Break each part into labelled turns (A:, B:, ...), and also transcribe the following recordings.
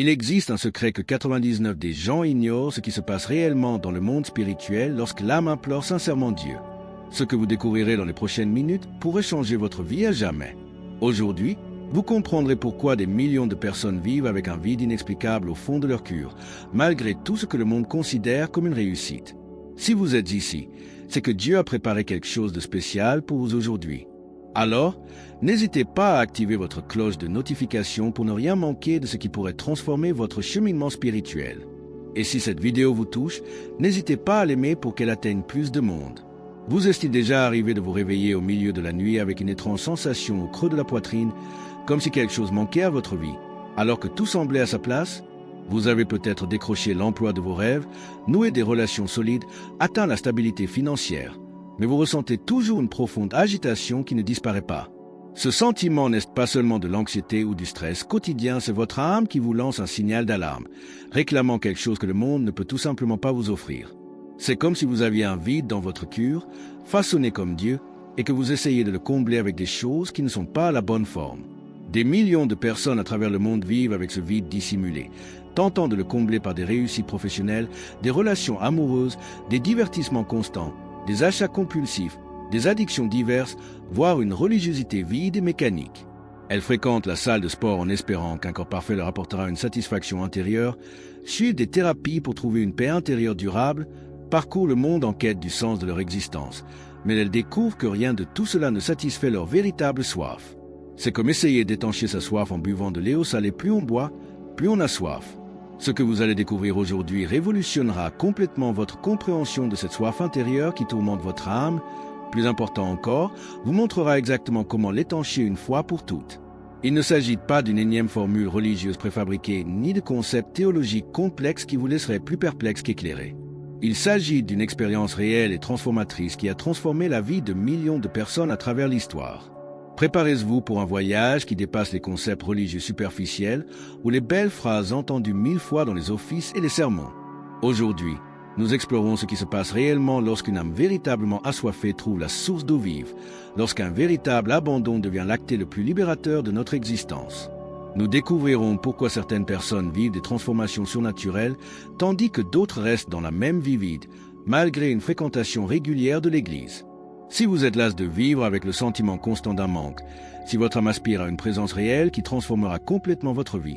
A: Il existe un secret que 99 des gens ignorent, ce qui se passe réellement dans le monde spirituel lorsque l'âme implore sincèrement Dieu. Ce que vous découvrirez dans les prochaines minutes pourrait changer votre vie à jamais. Aujourd'hui, vous comprendrez pourquoi des millions de personnes vivent avec un vide inexplicable au fond de leur cœur, malgré tout ce que le monde considère comme une réussite. Si vous êtes ici, c'est que Dieu a préparé quelque chose de spécial pour vous aujourd'hui. Alors, n'hésitez pas à activer votre cloche de notification pour ne rien manquer de ce qui pourrait transformer votre cheminement spirituel. Et si cette vidéo vous touche, n'hésitez pas à l'aimer pour qu'elle atteigne plus de monde. Vous est-il déjà arrivé de vous réveiller au milieu de la nuit avec une étrange sensation au creux de la poitrine, comme si quelque chose manquait à votre vie, alors que tout semblait à sa place? Vous avez peut-être décroché l'emploi de vos rêves, noué des relations solides, atteint la stabilité financière, mais vous ressentez toujours une profonde agitation qui ne disparaît pas. Ce sentiment n'est pas seulement de l'anxiété ou du stress quotidien, c'est votre âme qui vous lance un signal d'alarme, réclamant quelque chose que le monde ne peut tout simplement pas vous offrir. C'est comme si vous aviez un vide dans votre cœur, façonné comme Dieu, et que vous essayez de le combler avec des choses qui ne sont pas à la bonne forme. Des millions de personnes à travers le monde vivent avec ce vide dissimulé, tentant de le combler par des réussites professionnelles, des relations amoureuses, des divertissements constants, des achats compulsifs, des addictions diverses, voire une religiosité vide et mécanique. Elles fréquentent la salle de sport en espérant qu'un corps parfait leur apportera une satisfaction intérieure, suivent des thérapies pour trouver une paix intérieure durable, parcourent le monde en quête du sens de leur existence, mais elles découvrent que rien de tout cela ne satisfait leur véritable soif. C'est comme essayer d'étancher sa soif en buvant de l'eau salée. Plus on boit, plus on a soif. Ce que vous allez découvrir aujourd'hui révolutionnera complètement votre compréhension de cette soif intérieure qui tourmente votre âme. Plus important encore, vous montrera exactement comment l'étancher une fois pour toutes. Il ne s'agit pas d'une énième formule religieuse préfabriquée, ni de concepts théologiques complexes qui vous laisseraient plus perplexe qu'éclairé. Il s'agit d'une expérience réelle et transformatrice qui a transformé la vie de millions de personnes à travers l'histoire. Préparez-vous pour un voyage qui dépasse les concepts religieux superficiels ou les belles phrases entendues 1000 fois dans les offices et les sermons. Aujourd'hui, nous explorons ce qui se passe réellement lorsqu'une âme véritablement assoiffée trouve la source d'eau vive, lorsqu'un véritable abandon devient l'acte le plus libérateur de notre existence. Nous découvrirons pourquoi certaines personnes vivent des transformations surnaturelles, tandis que d'autres restent dans la même vie vide, malgré une fréquentation régulière de l'Église. Si vous êtes las de vivre avec le sentiment constant d'un manque, si votre âme aspire à une présence réelle qui transformera complètement votre vie,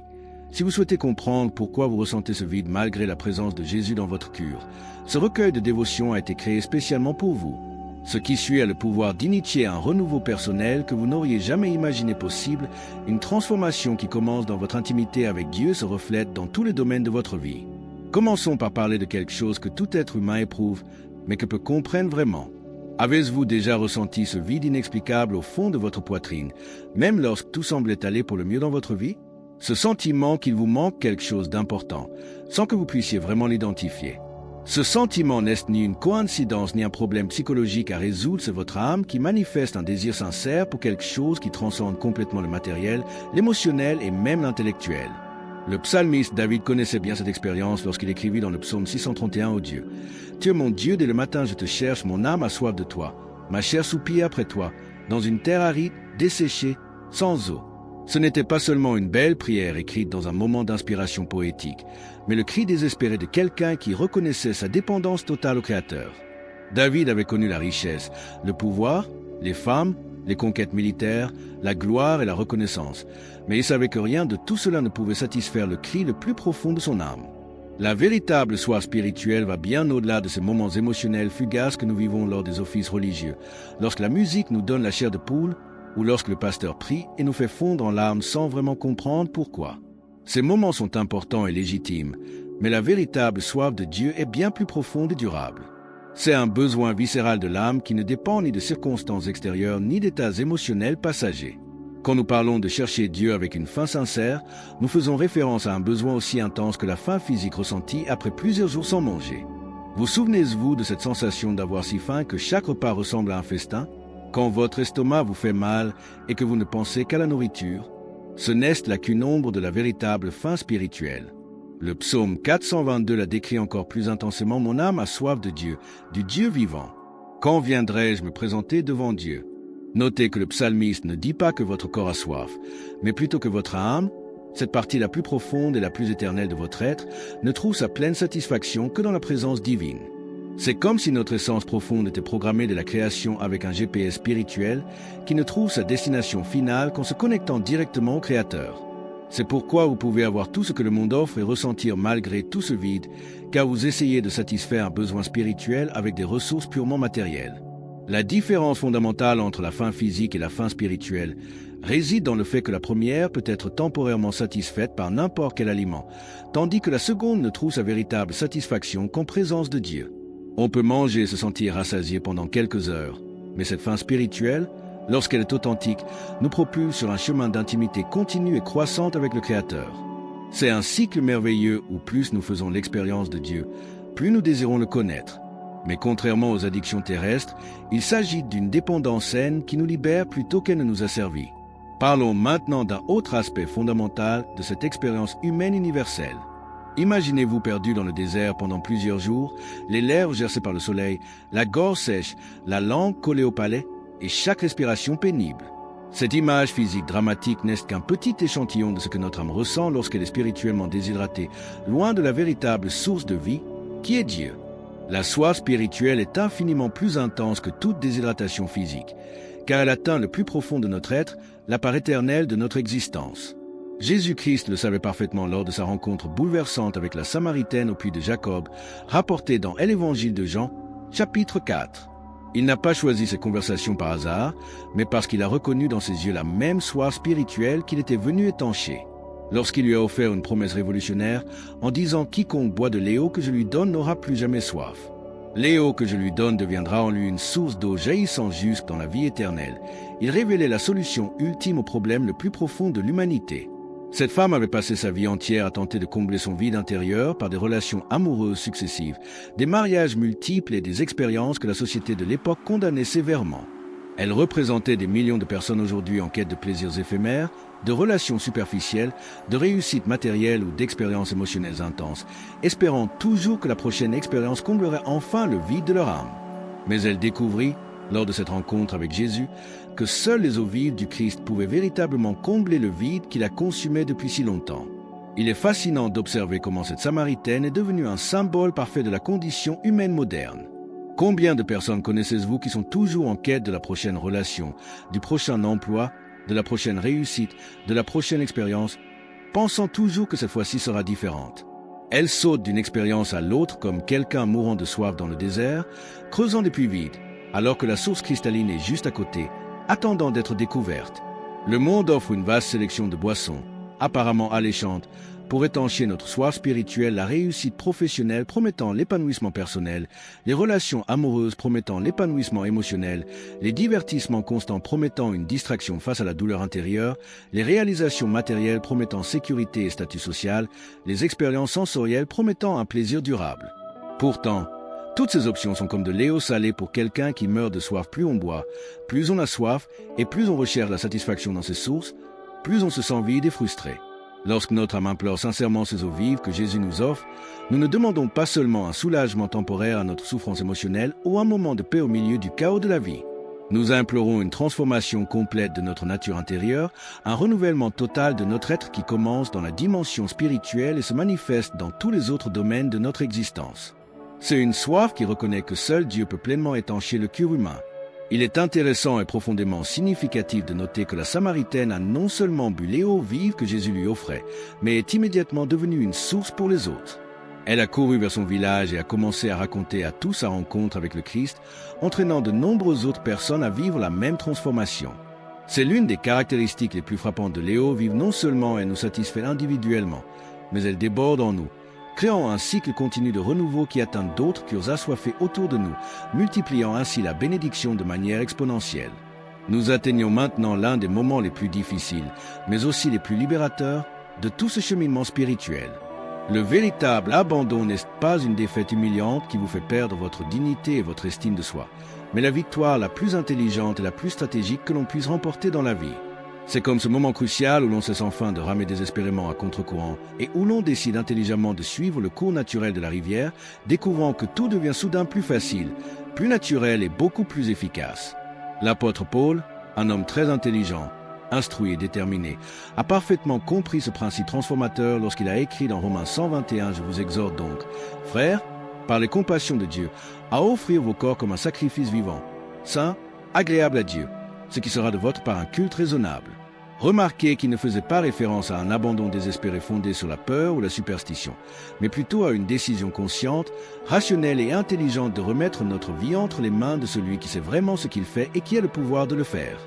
A: si vous souhaitez comprendre pourquoi vous ressentez ce vide malgré la présence de Jésus dans votre cœur, ce recueil de dévotion a été créé spécialement pour vous. Ce qui suit a le pouvoir d'initier un renouveau personnel que vous n'auriez jamais imaginé possible, une transformation qui commence dans votre intimité avec Dieu se reflète dans tous les domaines de votre vie. Commençons par parler de quelque chose que tout être humain éprouve, mais que peu comprennent vraiment. Avez-vous déjà ressenti ce vide inexplicable au fond de votre poitrine, même lorsque tout semblait aller pour le mieux dans votre vie? Ce sentiment qu'il vous manque quelque chose d'important, sans que vous puissiez vraiment l'identifier. Ce sentiment n'est ni une coïncidence ni un problème psychologique à résoudre, c'est votre âme qui manifeste un désir sincère pour quelque chose qui transcende complètement le matériel, l'émotionnel et même l'intellectuel. Le psalmiste David connaissait bien cette expérience lorsqu'il écrivit dans le psaume 631 au Dieu. « Tu es mon Dieu, dès le matin je te cherche, mon âme a soif de toi. Ma chair soupire après toi, dans une terre aride, desséchée, sans eau. » Ce n'était pas seulement une belle prière écrite dans un moment d'inspiration poétique, mais le cri désespéré de quelqu'un qui reconnaissait sa dépendance totale au Créateur. David avait connu la richesse, le pouvoir, les femmes, les conquêtes militaires, la gloire et la reconnaissance, mais il savait que rien de tout cela ne pouvait satisfaire le cri le plus profond de son âme. La véritable soif spirituelle va bien au-delà de ces moments émotionnels fugaces que nous vivons lors des offices religieux, lorsque la musique nous donne la chair de poule, ou lorsque le pasteur prie et nous fait fondre en larmes sans vraiment comprendre pourquoi. Ces moments sont importants et légitimes, mais la véritable soif de Dieu est bien plus profonde et durable. C'est un besoin viscéral de l'âme qui ne dépend ni de circonstances extérieures ni d'états émotionnels passagers. Quand nous parlons de chercher Dieu avec une faim sincère, nous faisons référence à un besoin aussi intense que la faim physique ressentie après plusieurs jours sans manger. Vous souvenez-vous de cette sensation d'avoir si faim que chaque repas ressemble à un festin? Quand votre estomac vous fait mal et que vous ne pensez qu'à la nourriture, ce n'est là qu'une ombre de la véritable faim spirituelle. Le psaume 422 la décrit encore plus intensément. Mon âme a soif de Dieu, du Dieu vivant. Quand viendrai-je me présenter devant Dieu? Notez que le psalmiste ne dit pas que votre corps a soif, mais plutôt que votre âme, Cette partie la plus profonde et la plus éternelle de votre être ne trouve sa pleine satisfaction que dans la présence divine. C'est comme si notre essence profonde était programmée de la création avec un GPS spirituel qui ne trouve sa destination finale qu'en se connectant directement au Créateur. C'est pourquoi vous pouvez avoir tout ce que le monde offre et ressentir malgré tout ce vide, car vous essayez de satisfaire un besoin spirituel avec des ressources purement matérielles. La différence fondamentale entre la faim physique et la faim spirituelle réside dans le fait que la première peut être temporairement satisfaite par n'importe quel aliment, tandis que la seconde ne trouve sa véritable satisfaction qu'en présence de Dieu. On peut manger et se sentir rassasié pendant quelques heures, mais cette faim spirituelle, lorsqu'elle est authentique, nous propulse sur un chemin d'intimité continue et croissante avec le Créateur. C'est un cycle merveilleux où plus nous faisons l'expérience de Dieu, plus nous désirons le connaître. Mais contrairement aux addictions terrestres, il s'agit d'une dépendance saine qui nous libère plutôt qu'elle ne nous asservit. Parlons maintenant d'un autre aspect fondamental de cette expérience humaine universelle. Imaginez-vous perdu dans le désert pendant plusieurs jours, les lèvres gercées par le soleil, la gorge sèche, la langue collée au palais et chaque respiration pénible. Cette image physique dramatique n'est qu'un petit échantillon de ce que notre âme ressent lorsqu'elle est spirituellement déshydratée, loin de la véritable source de vie, qui est Dieu. La soif spirituelle est infiniment plus intense que toute déshydratation physique, car elle atteint le plus profond de notre être, la part éternelle de notre existence. Jésus-Christ le savait parfaitement lors de sa rencontre bouleversante avec la Samaritaine au puits de Jacob, rapportée dans l'Évangile de Jean, chapitre 4. Il n'a pas choisi ces conversations par hasard, mais parce qu'il a reconnu dans ses yeux la même soif spirituelle qu'il était venu étancher. Lorsqu'il lui a offert une promesse révolutionnaire en disant « Quiconque boit de l'eau que je lui donne n'aura plus jamais soif ». L'eau que je lui donne deviendra en lui une source d'eau jaillissant jusque dans la vie éternelle. Il révélait la solution ultime au problème le plus profond de l'humanité. Cette femme avait passé sa vie entière à tenter de combler son vide intérieur par des relations amoureuses successives, des mariages multiples et des expériences que la société de l'époque condamnait sévèrement. Elle représentait des millions de personnes aujourd'hui en quête de plaisirs éphémères, de relations superficielles, de réussites matérielles ou d'expériences émotionnelles intenses, espérant toujours que la prochaine expérience comblerait enfin le vide de leur âme. Mais elle découvrit, lors de cette rencontre avec Jésus, que seules les eaux vives du Christ pouvaient véritablement combler le vide qui la consumait depuis si longtemps. Il est fascinant d'observer comment cette Samaritaine est devenue un symbole parfait de la condition humaine moderne. Combien de personnes connaissez-vous qui sont toujours en quête de la prochaine relation, du prochain emploi, de la prochaine réussite, de la prochaine expérience, pensant toujours que cette fois-ci sera différente? Elles sautent d'une expérience à l'autre comme quelqu'un mourant de soif dans le désert, creusant des puits vides, alors que la source cristalline est juste à côté, attendant d'être découverte. Le monde offre une vaste sélection de boissons, apparemment alléchantes, pour étancher notre soif spirituelle, la réussite professionnelle promettant l'épanouissement personnel, les relations amoureuses promettant l'épanouissement émotionnel, les divertissements constants promettant une distraction face à la douleur intérieure, les réalisations matérielles promettant sécurité et statut social, les expériences sensorielles promettant un plaisir durable. Pourtant, toutes ces options sont comme de l'eau salée pour quelqu'un qui meurt de soif. Plus on boit, plus on a soif et plus on recherche la satisfaction dans ses sources, plus on se sent vide et frustré. Lorsque notre âme implore sincèrement ces eaux vives que Jésus nous offre, nous ne demandons pas seulement un soulagement temporaire à notre souffrance émotionnelle ou un moment de paix au milieu du chaos de la vie. Nous implorons une transformation complète de notre nature intérieure, un renouvellement total de notre être qui commence dans la dimension spirituelle et se manifeste dans tous les autres domaines de notre existence. C'est une soif qui reconnaît que seul Dieu peut pleinement étancher le cœur humain. Il est intéressant et profondément significatif de noter que la Samaritaine a non seulement bu l'eau vive que Jésus lui offrait, mais est immédiatement devenue une source pour les autres. Elle a couru vers son village et a commencé à raconter à tous sa rencontre avec le Christ, entraînant de nombreuses autres personnes à vivre la même transformation. C'est l'une des caractéristiques les plus frappantes de l'eau vive. Non seulement elle nous satisfait individuellement, mais elle déborde en nous, créant un cycle continu de renouveau qui atteint d'autres cœurs assoiffés autour de nous, multipliant ainsi la bénédiction de manière exponentielle. Nous atteignons maintenant l'un des moments les plus difficiles, mais aussi les plus libérateurs de tout ce cheminement spirituel. Le véritable abandon n'est pas une défaite humiliante qui vous fait perdre votre dignité et votre estime de soi, mais la victoire la plus intelligente et la plus stratégique que l'on puisse remporter dans la vie. C'est comme ce moment crucial où l'on cesse enfin de ramer désespérément à contre-courant et où l'on décide intelligemment de suivre le cours naturel de la rivière, découvrant que tout devient soudain plus facile, plus naturel et beaucoup plus efficace. L'apôtre Paul, un homme très intelligent, instruit et déterminé, a parfaitement compris ce principe transformateur lorsqu'il a écrit dans Romains 121, je vous exhorte donc, frères, par les compassions de Dieu, à offrir vos corps comme un sacrifice vivant, saint, agréable à Dieu, ce qui sera de votre part un culte raisonnable. Remarquez qu'il ne faisait pas référence à un abandon désespéré fondé sur la peur ou la superstition, mais plutôt à une décision consciente, rationnelle et intelligente de remettre notre vie entre les mains de celui qui sait vraiment ce qu'il fait et qui a le pouvoir de le faire.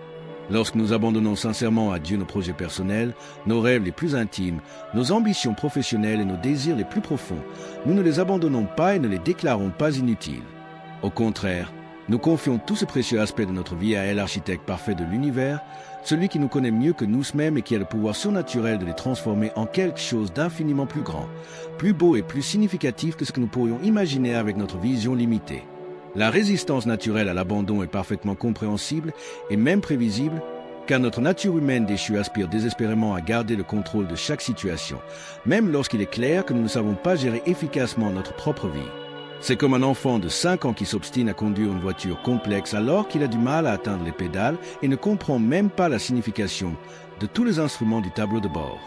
A: Lorsque nous abandonnons sincèrement à Dieu nos projets personnels, nos rêves les plus intimes, nos ambitions professionnelles et nos désirs les plus profonds, nous ne les abandonnons pas et ne les déclarons pas inutiles. Au contraire, nous confions tout ce précieux aspect de notre vie à l'architecte parfait de l'univers, celui qui nous connaît mieux que nous-mêmes et qui a le pouvoir surnaturel de les transformer en quelque chose d'infiniment plus grand, plus beau et plus significatif que ce que nous pourrions imaginer avec notre vision limitée. La résistance naturelle à l'abandon est parfaitement compréhensible et même prévisible, car notre nature humaine déchue aspire désespérément à garder le contrôle de chaque situation, même lorsqu'il est clair que nous ne savons pas gérer efficacement notre propre vie. C'est comme un enfant de 5 ans qui s'obstine à conduire une voiture complexe alors qu'il a du mal à atteindre les pédales et ne comprend même pas la signification de tous les instruments du tableau de bord.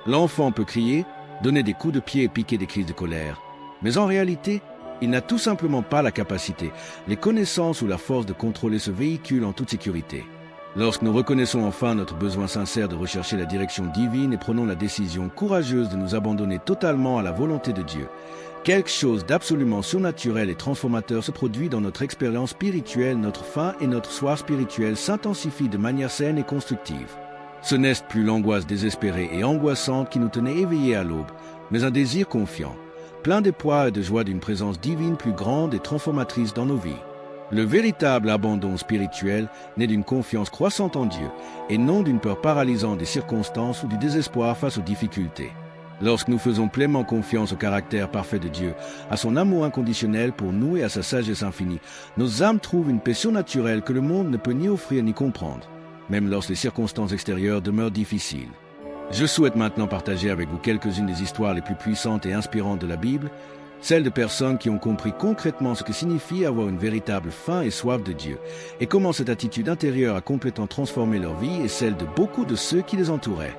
A: L'enfant peut crier, donner des coups de pied et piquer des crises de colère, mais en réalité, il n'a tout simplement pas la capacité, les connaissances ou la force de contrôler ce véhicule en toute sécurité. Lorsque nous reconnaissons enfin notre besoin sincère de rechercher la direction divine et prenons la décision courageuse de nous abandonner totalement à la volonté de Dieu, quelque chose d'absolument surnaturel et transformateur se produit dans notre expérience spirituelle, notre faim et notre soif spirituelle s'intensifient de manière saine et constructive. Ce n'est plus l'angoisse désespérée et angoissante qui nous tenait éveillés à l'aube, mais un désir confiant, plein d'espoir et de joie d'une présence divine plus grande et transformatrice dans nos vies. Le véritable abandon spirituel naît d'une confiance croissante en Dieu et non d'une peur paralysante des circonstances ou du désespoir face aux difficultés. Lorsque nous faisons pleinement confiance au caractère parfait de Dieu, à son amour inconditionnel pour nous et à sa sagesse infinie, nos âmes trouvent une paix surnaturelle que le monde ne peut ni offrir ni comprendre, même lorsque les circonstances extérieures demeurent difficiles. Je souhaite maintenant partager avec vous quelques-unes des histoires les plus puissantes et inspirantes de la Bible, celles de personnes qui ont compris concrètement ce que signifie avoir une véritable faim et soif de Dieu, et comment cette attitude intérieure a complètement transformé leur vie et celle de beaucoup de ceux qui les entouraient.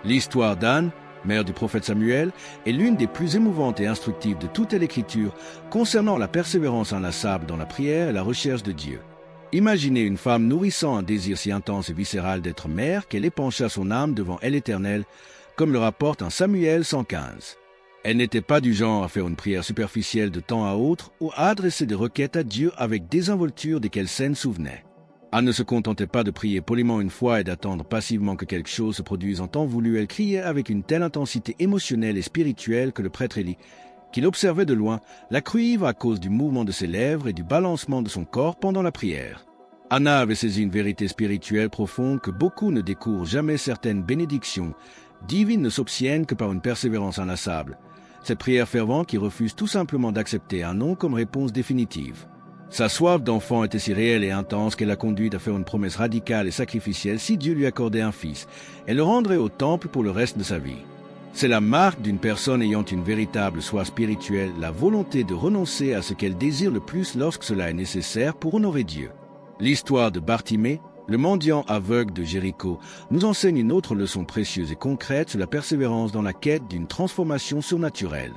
A: L'histoire d'Anne, mère du prophète Samuel, est l'une des plus émouvantes et instructives de toute l'Écriture concernant la persévérance inlassable dans la prière et la recherche de Dieu. Imaginez une femme nourrissant un désir si intense et viscéral d'être mère qu'elle épancha son âme devant elle éternelle, comme le rapporte un Samuel 115. Elle n'était pas du genre à faire une prière superficielle de temps à autre ou à adresser des requêtes à Dieu avec désinvolture desquelles Saine souvenait. Anne ne se contentait pas de prier poliment une fois et d'attendre passivement que quelque chose se produise en temps voulu. Elle criait avec une telle intensité émotionnelle et spirituelle que le prêtre Élie, qui l'observait de loin, la crut ivre à cause du mouvement de ses lèvres et du balancement de son corps pendant la prière. Anna avait saisi une vérité spirituelle profonde que beaucoup ne découvrent jamais. Certaines bénédictions divines ne s'obtiennent que par une persévérance inlassable. Cette prière fervente qui refuse tout simplement d'accepter un non comme réponse définitive. Sa soif d'enfant était si réelle et intense qu'elle l'a conduite à faire une promesse radicale et sacrificielle. Si Dieu lui accordait un fils, elle le rendrait au temple pour le reste de sa vie. C'est la marque d'une personne ayant une véritable soif spirituelle, la volonté de renoncer à ce qu'elle désire le plus lorsque cela est nécessaire pour honorer Dieu. L'histoire de Bartimée, le mendiant aveugle de Jéricho, nous enseigne une autre leçon précieuse et concrète sur la persévérance dans la quête d'une transformation surnaturelle.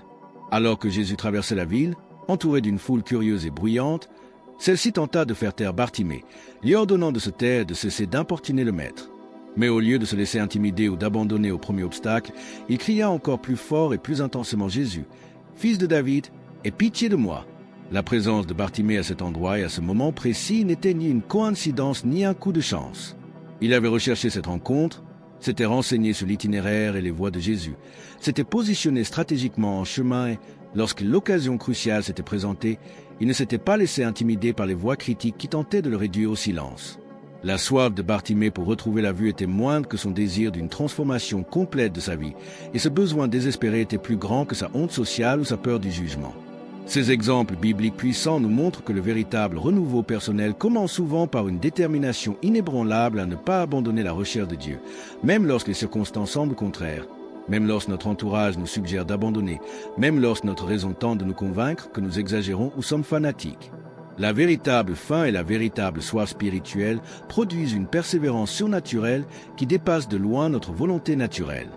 A: Alors que Jésus traversait la ville, entouré d'une foule curieuse et bruyante, celle-ci tenta de faire taire Bartimée, lui ordonnant de se taire et de cesser d'importuner le maître. Mais au lieu de se laisser intimider ou d'abandonner au premier obstacle, il cria encore plus fort et plus intensément: Jésus, fils de David, aie pitié de moi. La présence de Bartimée à cet endroit et à ce moment précis n'était ni une coïncidence ni un coup de chance. Il avait recherché cette rencontre, s'était renseigné sur l'itinéraire et les voies de Jésus, s'était positionné stratégiquement en chemin et, lorsque l'occasion cruciale s'était présentée, il ne s'était pas laissé intimider par les voix critiques qui tentaient de le réduire au silence. La soif de Bartimée pour retrouver la vue était moindre que son désir d'une transformation complète de sa vie, et ce besoin désespéré était plus grand que sa honte sociale ou sa peur du jugement. Ces exemples bibliques puissants nous montrent que le véritable renouveau personnel commence souvent par une détermination inébranlable à ne pas abandonner la recherche de Dieu, même lorsque les circonstances semblent contraires, même lorsque notre entourage nous suggère d'abandonner, même lorsque notre raison tente de nous convaincre que nous exagérons ou sommes fanatiques. La véritable faim et la véritable soif spirituelle produisent une persévérance surnaturelle qui dépasse de loin notre volonté naturelle.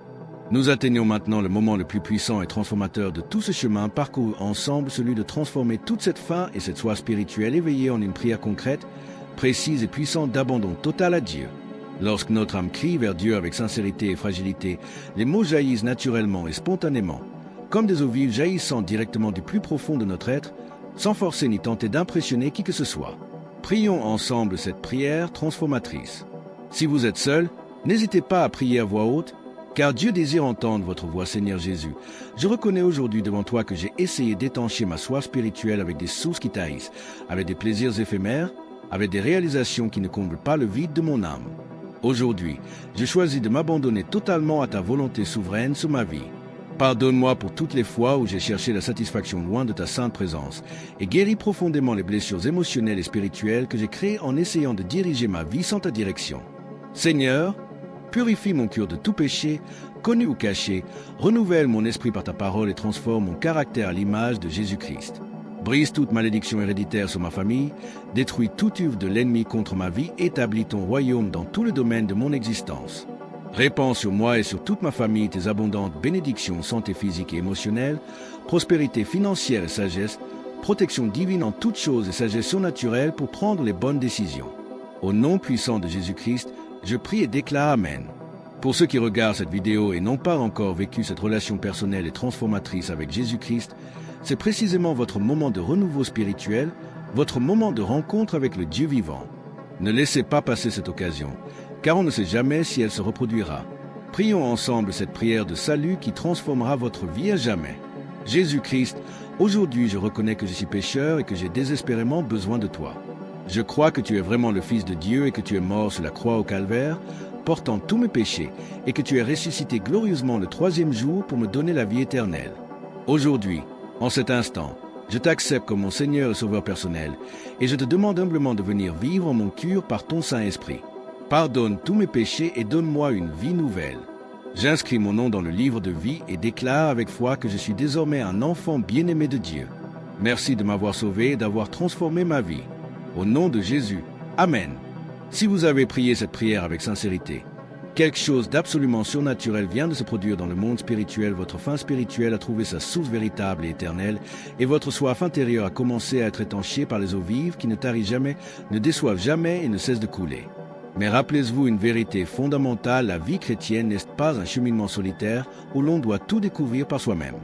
A: Nous atteignons maintenant le moment le plus puissant et transformateur de tout ce chemin parcouru ensemble, celui de transformer toute cette faim et cette soif spirituelle éveillée en une prière concrète, précise et puissante d'abandon total à Dieu. Lorsque notre âme crie vers Dieu avec sincérité et fragilité, les mots jaillissent naturellement et spontanément, comme des eaux vives jaillissant directement du plus profond de notre être, sans forcer ni tenter d'impressionner qui que ce soit. Prions ensemble cette prière transformatrice. Si vous êtes seul, n'hésitez pas à prier à voix haute, car Dieu désire entendre votre voix, Seigneur Jésus. Je reconnais aujourd'hui devant toi que j'ai essayé d'étancher ma soif spirituelle avec des sources qui taillissent, avec des plaisirs éphémères, avec des réalisations qui ne comblent pas le vide de mon âme. Aujourd'hui, je choisis de m'abandonner totalement à ta volonté souveraine sur ma vie. Pardonne-moi pour toutes les fois où j'ai cherché la satisfaction loin de ta sainte présence et guéris profondément les blessures émotionnelles et spirituelles que j'ai créées en essayant de diriger ma vie sans ta direction. Seigneur, purifie mon cœur de tout péché, connu ou caché, renouvelle mon esprit par ta parole et transforme mon caractère à l'image de Jésus-Christ. Brise toute malédiction héréditaire sur ma famille, détruis toute œuvre de l'ennemi contre ma vie, établis ton royaume dans tout le domaine de mon existence. Répands sur moi et sur toute ma famille tes abondantes bénédictions, santé physique et émotionnelle, prospérité financière et sagesse, protection divine en toutes choses et sagesse surnaturelle pour prendre les bonnes décisions. Au nom puissant de Jésus-Christ, je prie et déclare Amen. Pour ceux qui regardent cette vidéo et n'ont pas encore vécu cette relation personnelle et transformatrice avec Jésus-Christ, c'est précisément votre moment de renouveau spirituel, votre moment de rencontre avec le Dieu vivant. Ne laissez pas passer cette occasion, car on ne sait jamais si elle se reproduira. Prions ensemble cette prière de salut qui transformera votre vie à jamais. Jésus-Christ, aujourd'hui je reconnais que je suis pécheur et que j'ai désespérément besoin de toi. Je crois que tu es vraiment le Fils de Dieu et que tu es mort sur la croix au calvaire, portant tous mes péchés, et que tu es ressuscité glorieusement le 3e jour pour me donner la vie éternelle. Aujourd'hui, en cet instant, je t'accepte comme mon Seigneur et Sauveur personnel, et je te demande humblement de venir vivre en mon cœur par ton Saint-Esprit. Pardonne tous mes péchés et donne-moi une vie nouvelle. J'inscris mon nom dans le livre de vie et déclare avec foi que je suis désormais un enfant bien-aimé de Dieu. Merci de m'avoir sauvé et d'avoir transformé ma vie. Au nom de Jésus, Amen. Si vous avez prié cette prière avec sincérité, quelque chose d'absolument surnaturel vient de se produire dans le monde spirituel. Votre faim spirituelle a trouvé sa source véritable et éternelle, et votre soif intérieure a commencé à être étanchée par les eaux vives qui ne tarissent jamais, ne déçoivent jamais et ne cessent de couler. Mais rappelez-vous une vérité fondamentale, la vie chrétienne n'est pas un cheminement solitaire où l'on doit tout découvrir par soi-même.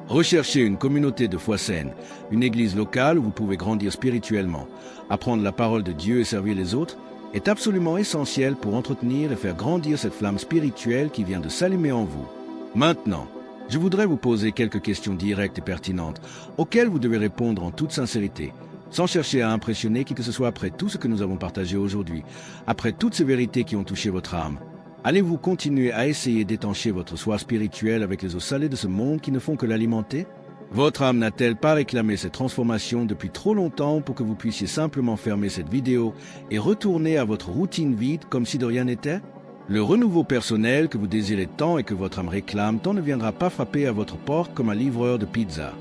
A: Recherchez une communauté de foi saine, une église locale où vous pouvez grandir spirituellement, apprendre la parole de Dieu et servir les autres, est absolument essentiel pour entretenir et faire grandir cette flamme spirituelle qui vient de s'allumer en vous. Maintenant, je voudrais vous poser quelques questions directes et pertinentes, auxquelles vous devez répondre en toute sincérité, sans chercher à impressionner qui que ce soit après tout ce que nous avons partagé aujourd'hui, après toutes ces vérités qui ont touché votre âme. Allez-vous continuer à essayer d'étancher votre soif spirituelle avec les eaux salées de ce monde qui ne font que l'alimenter? Votre âme n'a-t-elle pas réclamé cette transformation depuis trop longtemps pour que vous puissiez simplement fermer cette vidéo et retourner à votre routine vide comme si de rien n'était? Le renouveau personnel que vous désirez tant et que votre âme réclame tant ne viendra pas frapper à votre porte comme un livreur de pizza.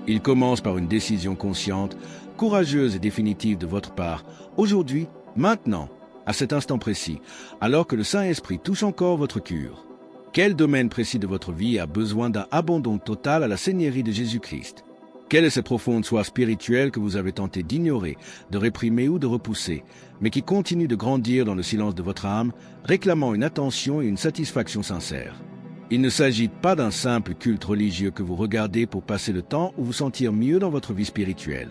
A: Il commence par une décision consciente, courageuse et définitive de votre part, aujourd'hui, maintenant, à cet instant précis, alors que le Saint-Esprit touche encore votre cœur. Quel domaine précis de votre vie a besoin d'un abandon total à la Seigneurie de Jésus-Christ? Quelle est cette profonde soif spirituelle que vous avez tenté d'ignorer, de réprimer ou de repousser, mais qui continue de grandir dans le silence de votre âme, réclamant une attention et une satisfaction sincère? Il ne s'agit pas d'un simple culte religieux que vous regardez pour passer le temps ou vous sentir mieux dans votre vie spirituelle.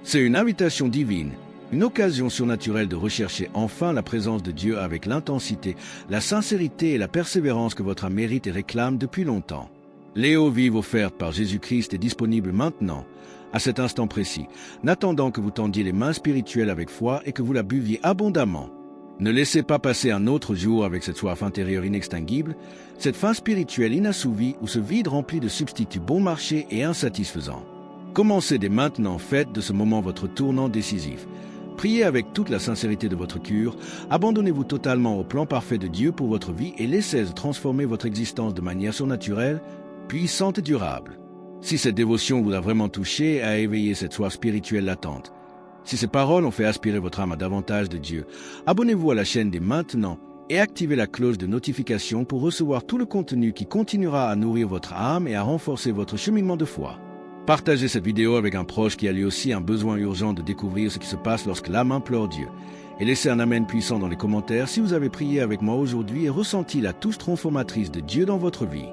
A: C'est une invitation divine, une occasion surnaturelle de rechercher enfin la présence de Dieu avec l'intensité, la sincérité et la persévérance que votre âme mérite et réclame depuis longtemps. L'eau vive offerte par Jésus-Christ est disponible maintenant, à cet instant précis, n'attendant que vous tendiez les mains spirituelles avec foi et que vous la buviez abondamment. Ne laissez pas passer un autre jour avec cette soif intérieure inextinguible, cette faim spirituelle inassouvie ou ce vide rempli de substituts bon marché et insatisfaisants. Commencez dès maintenant, faites de ce moment votre tournant décisif. Priez avec toute la sincérité de votre cœur, abandonnez-vous totalement au plan parfait de Dieu pour votre vie et laissez-le transformer votre existence de manière surnaturelle, puissante et durable. Si cette dévotion vous a vraiment touché et a éveillé cette soif spirituelle latente, Si ces paroles ont fait aspirer votre âme à davantage de Dieu, abonnez-vous à la chaîne dès maintenant et activez la cloche de notification pour recevoir tout le contenu qui continuera à nourrir votre âme et à renforcer votre cheminement de foi. Partagez cette vidéo avec un proche qui a lui aussi un besoin urgent de découvrir ce qui se passe lorsque l'âme implore Dieu. Et laissez un amen puissant dans les commentaires si vous avez prié avec moi aujourd'hui et ressenti la touche transformatrice de Dieu dans votre vie.